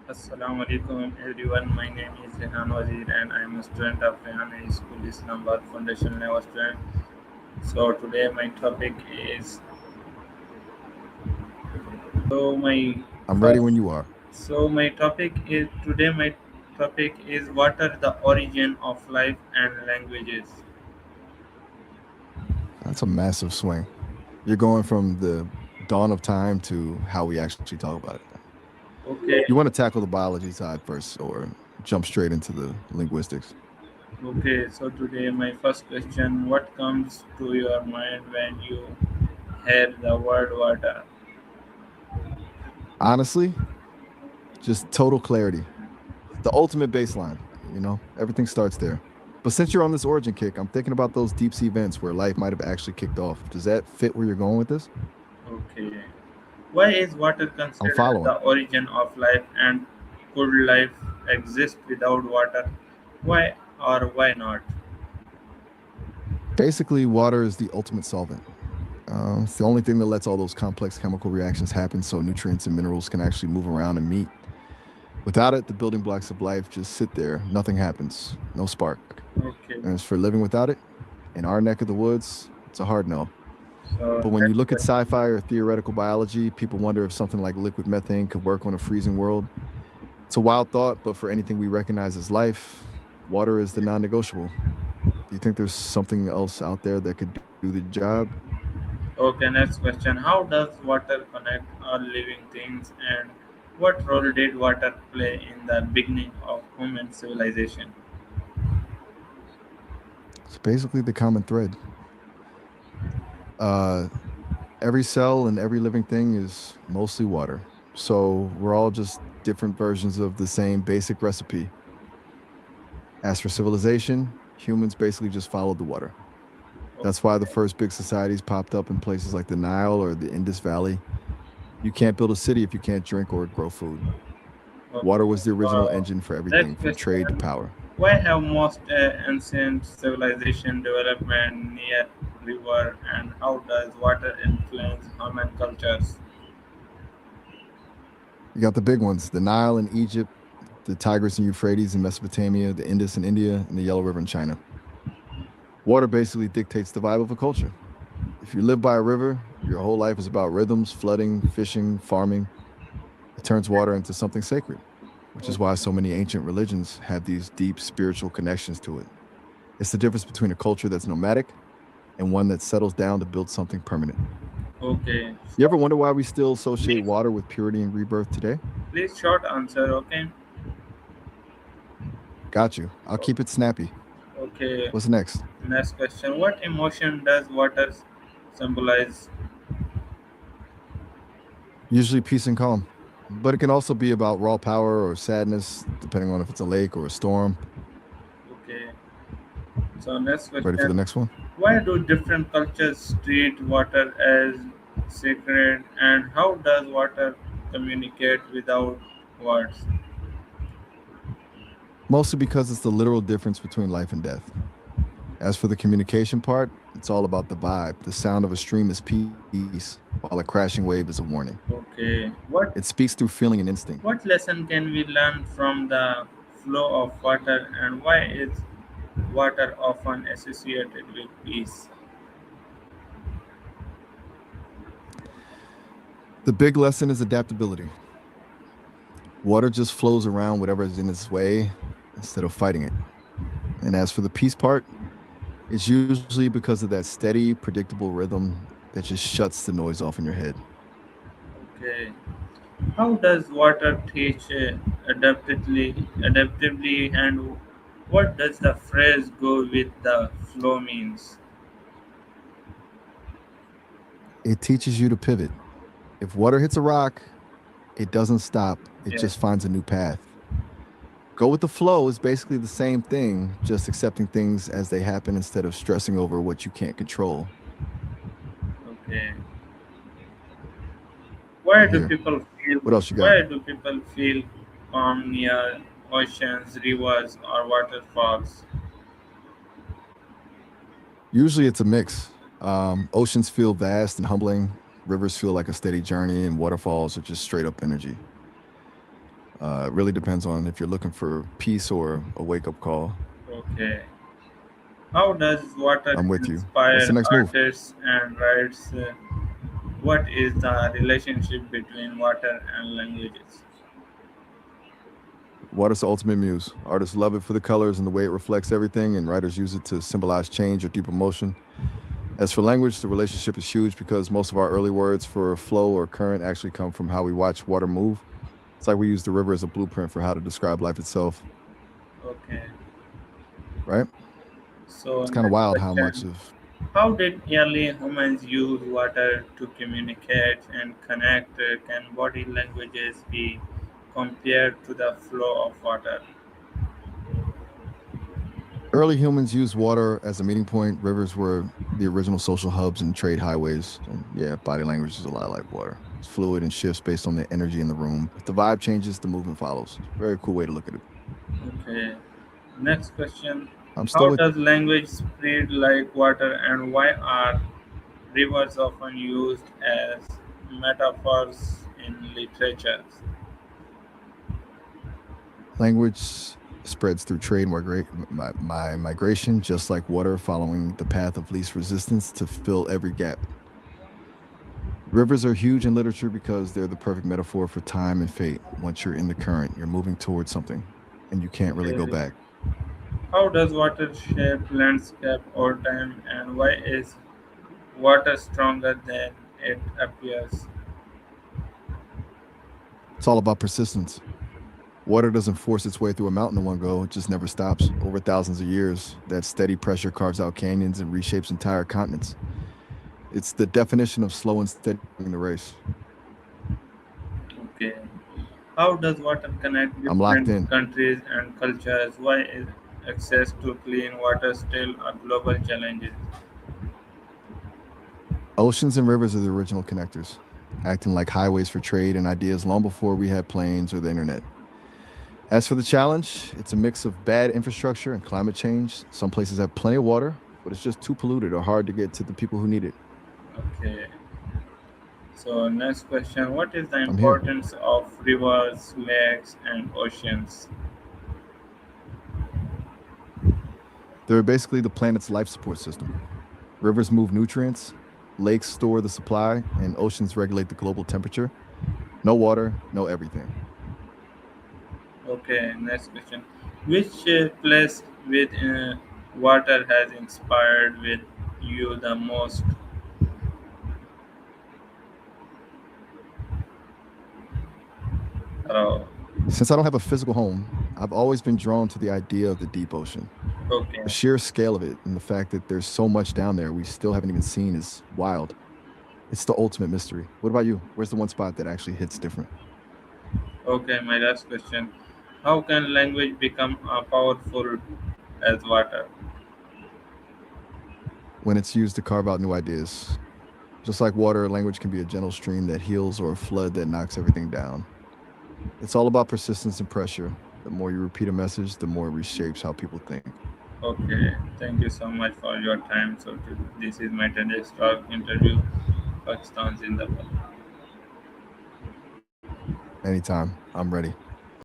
Assalamu alaikum everyone. My name is Rehan and I am a student of Rehan High School Islamabad Foundation level student. So today my topic is so my I'm ready first when you are. so my topic is today my topic is what are the origin of life and languages. That's a massive swing. You're going from the dawn of time to how we actually talk about it. Okay, You want to tackle the biology side first or jump straight into the linguistics? okay. So today my first question: what comes to your mind when you hear the word water? Honestly, just total clarity. The ultimate baseline, everything starts there. But since you're on this origin kick, I'm thinking about those deep sea events where life might have actually kicked off. Does that fit where you're going with this? Okay. Why is water I'm considered following. the origin of life and could life exist without water? Why or why not? Basically, water is the ultimate solvent. It's the only thing that lets all those complex chemical reactions happen so nutrients and minerals can actually move around and meet. Without it, the building blocks of life just sit there, nothing happens, no spark. Okay. And as for living without it, in our neck of the woods, it's a hard no. So But when you next look at question. sci fi or theoretical biology, people wonder if something like liquid methane could work on a freezing world. It's a wild thought, but for anything we recognize as life, water is the non negotiable. Do you think there's something else out there that could do the job? Okay, next question. How does water connect all living things and what role did water play in the beginning of human civilization? It's basically the common thread. Uh, every cell and every living thing is mostly water. So we're all just different versions of the same basic recipe. As for civilization, humans basically just followed the water. That's why the Okay. first big societies popped up in places like the Nile or the Indus Valley. You can't build a city if you can't drink or grow food. Okay. Water was the original Uh, engine for everything Next from trade to question. power. Why have most ancient civilization development near river and how does water influence human cultures? You got the big ones, the Nile in Egypt, the Tigris and Euphrates in Mesopotamia, the Indus in India, and the Yellow River in China. Water basically dictates the vibe of a culture. If you live by a river, your whole life is about rhythms, flooding, fishing, farming. It turns water into something sacred, which is why Okay. so many ancient religions have these deep spiritual connections to it. It's the difference between a culture that's nomadic and one that settles down to build something permanent. Okay. You So ever wonder why we still associate please water with purity and rebirth today? please short answer, okay? Got you. I'll keep it snappy. Okay. What's next? Next question. What emotion does water symbolize? Usually peace and calm. But it can also be about raw power or sadness, depending on if it's a lake or a storm. Okay. So next Ready for question. the next one? Why do different cultures treat water as sacred and how does water communicate without words? Mostly because it's the literal difference between life and death. As for the communication part, it's all about the vibe. The sound of a stream is peace, while a crashing wave is a warning. Okay. It speaks through feeling and instinct. What lesson can we learn from the flow of water and why is water often associated with peace? The big lesson is adaptability. Water just flows around whatever is in its way instead of fighting it. And as for the peace part, it's usually because of that steady, predictable rhythm that just shuts the noise off in your head. Okay. How does water teach adaptively and what does the phrase go with the flow means? It teaches you to pivot. If water hits a rock, it doesn't stop, it Yes. just finds a new path. Go with the flow is basically the same thing, just accepting things as they happen instead of stressing over what you can't control. Okay. I'm Why do here. people feel What else you got? why do people feel calm near oceans, rivers or waterfalls? Usually it's a mix. Oceans feel vast and humbling, rivers feel like a steady journey, and waterfalls are just straight up energy. It really depends on if you're looking for peace or a wake up call. Okay. How does water I'm with you. What's inspire the next move? artists and writes? What is the relationship between water and languages? Water's the ultimate muse. Artists love it for the colors and the way it reflects everything, and writers use it to symbolize change or deep emotion. As for language, the relationship is huge because most of our early words for flow or current actually come from how we watch water move. It's like we use the river as a blueprint for how to describe life itself, Okay. right? So It's kind of next wild how much question. of How did early humans use water to communicate and connect? Can body languages be compared to the flow of water? early humans used water as a meeting point. Rivers were the original social hubs and trade highways. And yeah, body language is a lot like water. It's fluid and shifts based on the energy in the room. If the vibe changes, the movement follows. Very cool way to look at it. Okay. Next question. I'm still How with you. does language spread like water and why are rivers often used as metaphors in literature? Language spreads through trade my migration, just like water following the path of least resistance to fill every gap. Rivers are huge in literature because they're the perfect metaphor for time and fate. Once you're in the current, you're moving towards something and you can't really go Okay. back. How does water shape landscape over time and why is water stronger than it appears? It's all about persistence. Water doesn't force its way through a mountain in one go, it just never stops. Over thousands of years, that steady pressure carves out canyons and reshapes entire continents. It's the definition of slow and steady winning the race. Okay. How does water connect I'm locked different in. countries and cultures? Why is access to clean water still a global challenge? Oceans and rivers are the original connectors, acting like highways for trade and ideas long before we had planes or the internet. As for the challenge, it's a mix of bad infrastructure and climate change. Some places have plenty of water, but it's just too polluted or hard to get to the people who need it. Okay. So next question. What is the I'm here. importance of rivers, lakes and oceans? They're basically the planet's life support system. Rivers move nutrients, lakes store the supply, and oceans regulate the global temperature. No water, no everything. Okay, next question. Which place with water has inspired with you the most? Oh, Since I don't have a physical home, I've always been drawn to the idea of the deep ocean. okay, The sheer scale of it and the fact that there's so much down there we still haven't even seen is wild. It's the ultimate mystery. What about you? Where's the one spot that actually hits different? okay. My last question. How can language become powerful as water? When it's used to carve out new ideas. Just like water, language can be a gentle stream that heals or a flood that knocks everything down. It's all about persistence and pressure. The more you repeat a message, the more it reshapes how people think. Okay, thank you so much for your time. So this is my today's talk interview. Pakistan's in the Anytime, I'm ready.